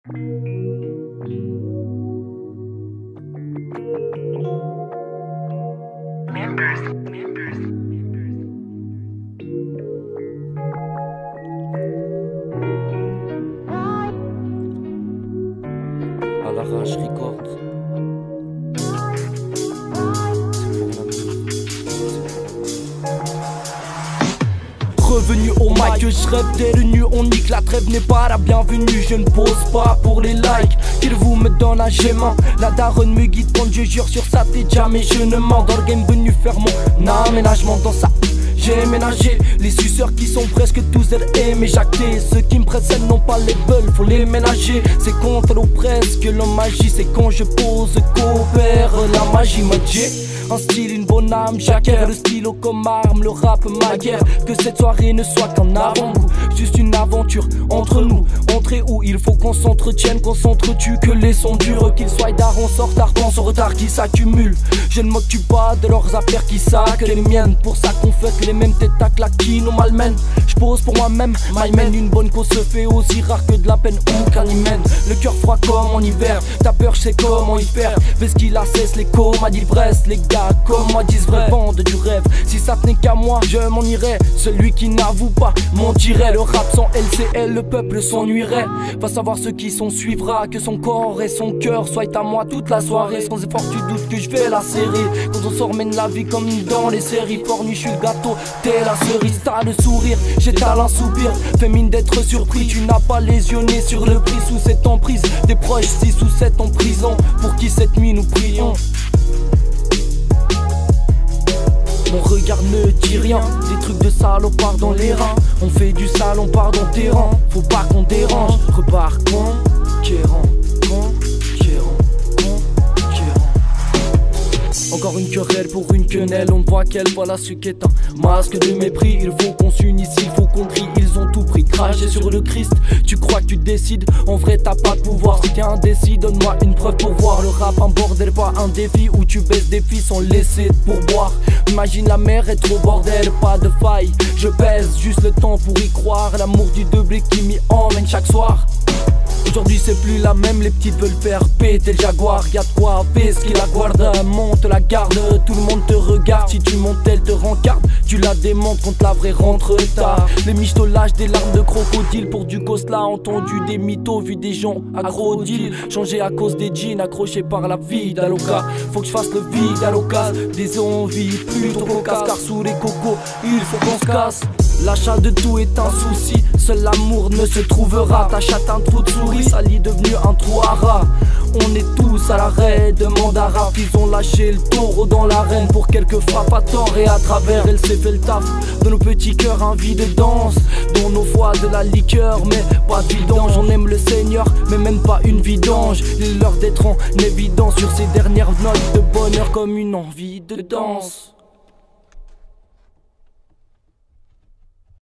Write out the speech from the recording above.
À l'arrache record. Revenu au mic, je rêve des nues, on nique, la trêve n'est pas la bienvenue. Je ne pose pas pour les likes, qu'ils vous me donnent un gémant. La daronne me guide quand je jure sur sa tête, jamais je ne mens. Dans le game venu faire mon aménagement dans ça. J'ai ménagé les suceurs qui sont presque tous mais jactés. Ceux qui me précèdent n'ont pas les bulles, faut les ménager. C'est contre l'eau presque l'homme magie, c'est quand je pose qu'opère la magie. M'a dit un style, une bonne âme, j'acquiers le stylo comme arme, le rap ma guerre. Que cette soirée ne soit qu'un avant-goût, juste une aventure entre nous. Entrer où il faut qu'on s'entretienne, qu'on s'entretue, que les sons durent, qu'ils soient darons, sortent tardant, son retard qui s'accumule. Je ne m'occupe pas de leurs affaires qui saquent les miennes, pour ça qu'on fait les mêmes têtes à claques qui nous malmènent. Je pose pour moi-même, m'aimène, une bonne cause se fait aussi rare que de la peine ou qu'un hymen. Le cœur froid comme en hiver, ta peur je sais comment y faire. Fais ce qu'il assesse les comas d'ivresse, les gars comme moi disent vrai, vendent du rêve. Si ça tenait qu'à moi, je m'en irais. Celui qui n'avoue pas mentirait. Le rap sans LCL, le peuple s'ennuierait. Va savoir ce qui s'en suivra, que son corps et son cœur soient à moi toute la soirée. Sans effort tu doutes que je vais la serrer. Quand on sort mène la vie comme dans les séries. Pornu je suis le gâteau, t'es la cerise. T'as le sourire, j'étale un soupir. Fais mine d'être surpris, tu n'as pas les yeux nés sur le prix. Sous cette emprise, des proches 6 ou 7 en prison. Pour qui cette nuit nous prions. Mon regard ne dit rien, des trucs de salopard dans les reins. On fait du sale, on part dans tes rangs. Faut pas qu'on dérange, repars conquérant, conquérant, conquérant. Encore une querelle pour une quenelle, on ne voit qu'elle, voilà ce qu'est un masque de mépris. Il faut qu'on s'unisse, il faut qu'on crie, ils ont tout pris. Cracher sur le Christ, tu crois que tu décides, en vrai t'as pas de pouvoir. Si t'es indécis, donne-moi une preuve pour voir. Le rap un bordel, pas un défi où tu baisses des filles sans laisser de pourboire. Imagine la mer est trop bordel, pas de faille. Je pèse juste le temps pour y croire. L'amour du doublé qui m'y emmène chaque soir. Aujourd'hui c'est plus la même, les petites veulent faire péter le jaguar. Y'a de quoi ce qui la guarda, monte la garde. Tout le monde te regarde, si tu montes elle te rencarde. Tu la démontes quand la vraie rentre tard. Les michtos lâchent des larmes de crocodile. Pour du gosse là, entendu des mythos, vu des gens accro deal. Changé à cause des jeans, accrochés par la vie d'Aloca. Faut que je fasse le vide à l'occasion, des envies plutôt cocasses. Car sous les cocos, il faut qu'on se casse. L'achat de tout est un souci, seul l'amour ne se trouvera. T'achètes un trou de souris, ça lit devenu un trou à rats. On est tous à l'arrêt, demande à rap. Ils ont lâché le taureau dans l'arène pour quelques frappes à tort et à travers. Elle s'est fait le taf de nos petits cœurs, un vide de danse. Dans nos foies de la liqueur, mais pas de vidange. On aime le Seigneur, mais même pas une vidange. Il est l'heure d'être en évidence sur ces dernières notes de bonheur comme une envie de danse.